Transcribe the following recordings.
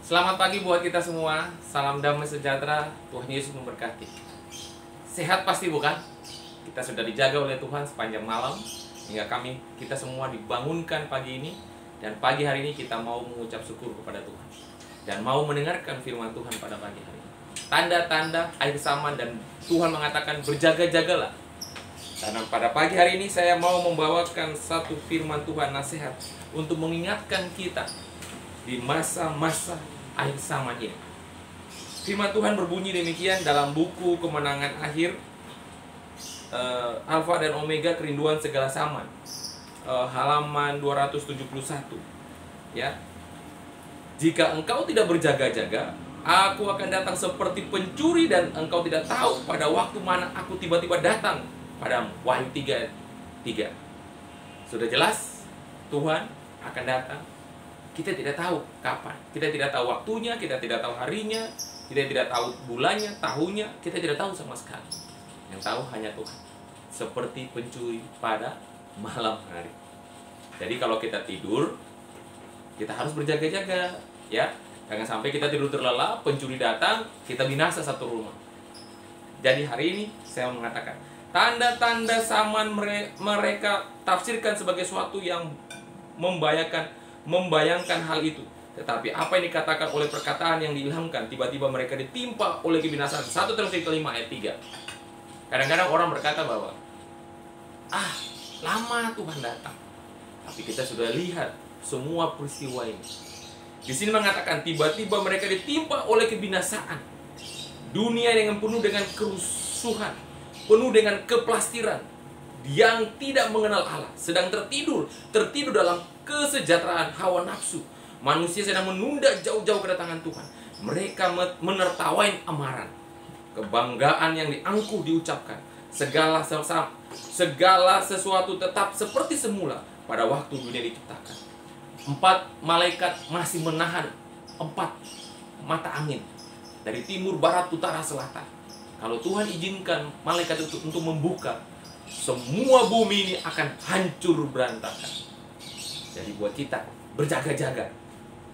Selamat pagi buat kita semua. Salam damai sejahtera. Tuhan Yesus memberkati. Sehat pasti bukan? Kita sudah dijaga oleh Tuhan sepanjang malam hingga kita semua dibangunkan pagi ini, dan pagi hari ini kita mau mengucap syukur kepada Tuhan dan mau mendengarkan firman Tuhan pada pagi hari ini. Tanda-tanda akhir zaman, dan Tuhan mengatakan berjaga-jagalah. Karena pada pagi hari ini saya mau membawakan satu firman Tuhan, nasihat untuk mengingatkan kita di masa-masa akhir zaman ini. Firman Tuhan berbunyi demikian dalam buku Kemenangan Akhir, Alfa dan Omega, Kerinduan Segala Zaman, halaman 271. Ya, jika engkau tidak berjaga-jaga, aku akan datang seperti pencuri, dan engkau tidak tahu pada waktu mana aku tiba-tiba datang padamu. Wahyu 3:3. Sudah jelas Tuhan akan datang. Kita tidak tahu kapan, kita tidak tahu waktunya, kita tidak tahu harinya, kita tidak tahu bulannya, tahunnya, kita tidak tahu sama sekali. Yang tahu hanya Tuhan. Seperti pencuri pada malam hari. Jadi kalau kita tidur, kita harus berjaga-jaga, ya. Jangan sampai kita tidur terlelap, pencuri datang, kita binasa satu rumah. Jadi hari ini saya mengatakan, tanda-tanda zaman mereka tafsirkan sebagai suatu yang membayangkan hal itu. Tetapi apa yang dikatakan oleh perkataan yang diilhamkan, tiba-tiba mereka ditimpa oleh kebinasaan. 1 Tesalonika 5 ayat 3. Kadang-kadang orang berkata bahwa lama Tuhan datang. Tapi kita sudah lihat semua peristiwa ini. Di sini mengatakan tiba-tiba mereka ditimpa oleh kebinasaan. Dunia yang penuh dengan kerusuhan, penuh dengan keplastiran, yang tidak mengenal Allah, sedang tertidur dalam kesejahteraan hawa nafsu. Manusia sedang menunda jauh-jauh kedatangan Tuhan. Mereka menertawain amaran, kebanggaan yang diangkuh diucapkan. Segala sesuatu tetap seperti semula pada waktu dunia diciptakan. 4 malaikat masih menahan 4 mata angin dari timur, barat, utara, selatan. Kalau Tuhan izinkan malaikat itu untuk membuka, semua bumi ini akan hancur berantakan. Jadi buat kita berjaga-jaga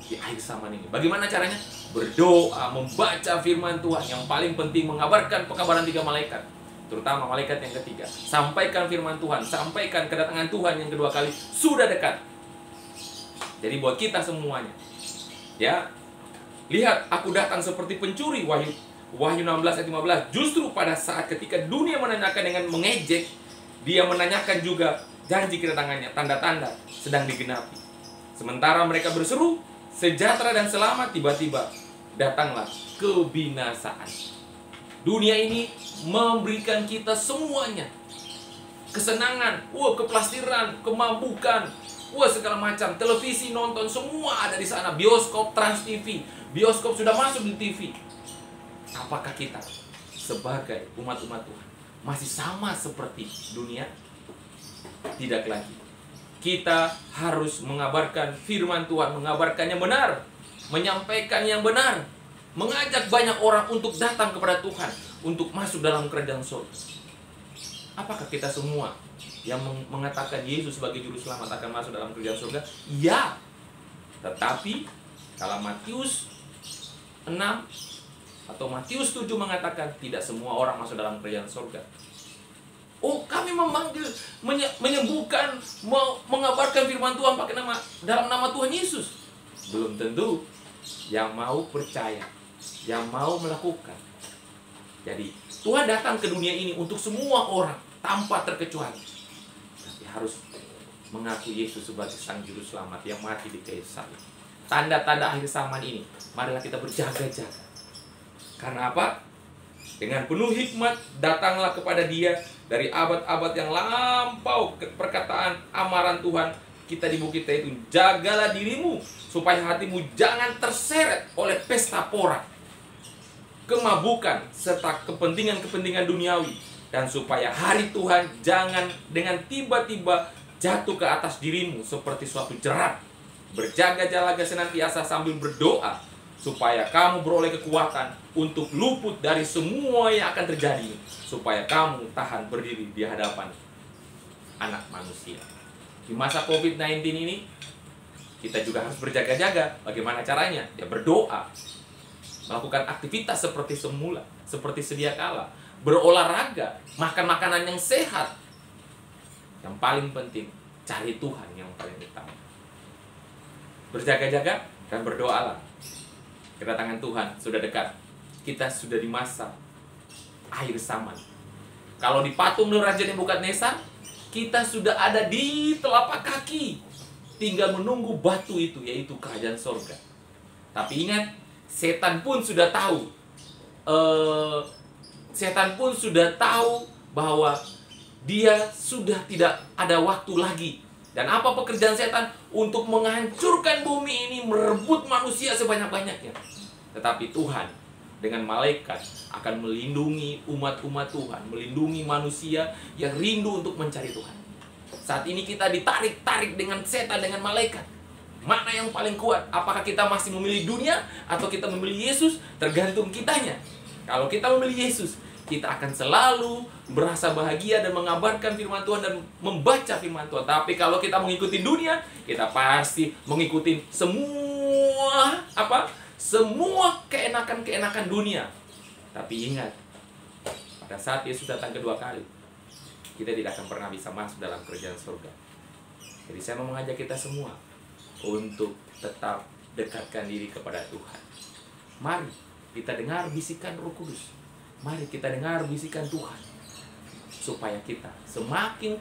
di akhir zaman ini. Bagaimana caranya? Berdoa, membaca firman Tuhan. Yang paling penting mengabarkan pekabaran 3 malaikat, terutama malaikat yang ketiga. Sampaikan firman Tuhan, sampaikan kedatangan Tuhan yang kedua kali sudah dekat. Jadi buat kita semuanya, ya, lihat aku datang seperti pencuri. Wahyu 16 ayat 15. Justru pada saat ketika dunia menanyakan dengan mengejek, dia menanyakan juga janji kedatangannya, tanda-tanda sedang digenapi. Sementara mereka berseru sejahtera dan selamat, tiba-tiba datanglah kebinasaan. Dunia ini memberikan kita semuanya, kesenangan, keplastiran, kemabukan, segala macam, televisi, nonton, semua ada di sana. Bioskop, Trans TV, bioskop sudah masuk di TV. Apakah kita sebagai umat-umat Tuhan masih sama seperti dunia? Tidak lagi. Kita harus mengabarkan firman Tuhan, mengabarkannya benar, menyampaikan yang benar, mengajak banyak orang untuk datang kepada Tuhan, untuk masuk dalam kerajaan surga. Apakah kita semua yang mengatakan Yesus sebagai juru selamat akan masuk dalam kerajaan surga? Ya. Tetapi kalau Matius 6 atau Matius 7 mengatakan tidak semua orang masuk dalam kerajaan surga. Kami memanggil, menyembuhkan, mengabarkan firman Tuhan pakai dalam nama Tuhan Yesus. Belum tentu yang mau percaya, yang mau melakukan. Jadi Tuhan datang ke dunia ini untuk semua orang tanpa terkecuali. Tapi harus mengaku Yesus sebagai Sang Juru Selamat yang mati di kayu salib. Tanda-tanda akhir zaman ini, marilah kita berjaga-jaga. Karena apa? Dengan penuh hikmat datanglah kepada Dia dari abad-abad yang lampau. Perkataan amaran Tuhan kita di bukit itu, jagalah dirimu supaya hatimu jangan terseret oleh pesta pora, kemabukan, serta kepentingan-kepentingan duniawi, dan supaya hari Tuhan jangan dengan tiba-tiba jatuh ke atas dirimu seperti suatu jerat. Berjaga-jaga senantiasa sambil berdoa supaya kamu beroleh kekuatan untuk luput dari semua yang akan terjadi, supaya kamu tahan berdiri di hadapan Anak Manusia. Di masa COVID-19 ini, kita juga harus berjaga-jaga. Bagaimana caranya? Ya berdoa, melakukan aktivitas seperti semula, seperti sedia kala, berolahraga, makan makanan yang sehat. Yang paling penting, cari Tuhan yang paling utama. Berjaga-jaga dan berdoalah. Kedatangan Tuhan sudah dekat. Kita sudah di masa akhir zaman. Kalau di patung Raja Nebukadnezar, kita sudah ada di telapak kaki, tinggal menunggu batu itu, yaitu kerajaan sorga. Tapi ingat, setan pun sudah tahu. Setan pun sudah tahu bahwa dia sudah tidak ada waktu lagi. Dan apa pekerjaan setan? Untuk menghancurkan bumi ini, merebut manusia sebanyak-banyaknya. Tetapi Tuhan dengan malaikat akan melindungi umat-umat Tuhan, melindungi manusia yang rindu untuk mencari Tuhan. Saat ini kita ditarik-tarik dengan setan, dengan malaikat. Mana yang paling kuat? Apakah kita masih memilih dunia atau kita memilih Yesus? Tergantung kitanya. Kalau kita memilih Yesus, kita akan selalu berasa bahagia dan mengabarkan firman Tuhan dan membaca firman Tuhan. Tapi kalau kita mengikuti dunia, kita pasti mengikuti semua semua keenakan-keenakan dunia. Tapi ingat, pada saat Yesus datang kedua kali, kita tidak akan pernah bisa masuk dalam kerajaan surga. Jadi saya mau mengajak kita semua untuk tetap dekatkan diri kepada Tuhan. Mari kita dengar bisikan Roh Kudus. Mari kita dengar bisikan Tuhan, supaya kita semakin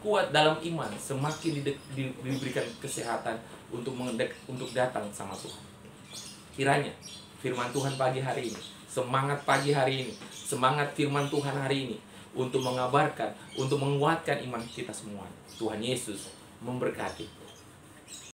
kuat dalam iman, semakin diberikan kesehatan untuk datang sama Tuhan. Kiranya firman Tuhan pagi hari ini, semangat pagi hari ini, semangat firman Tuhan hari ini untuk mengabarkan, untuk menguatkan iman kita semua. Tuhan Yesus memberkati.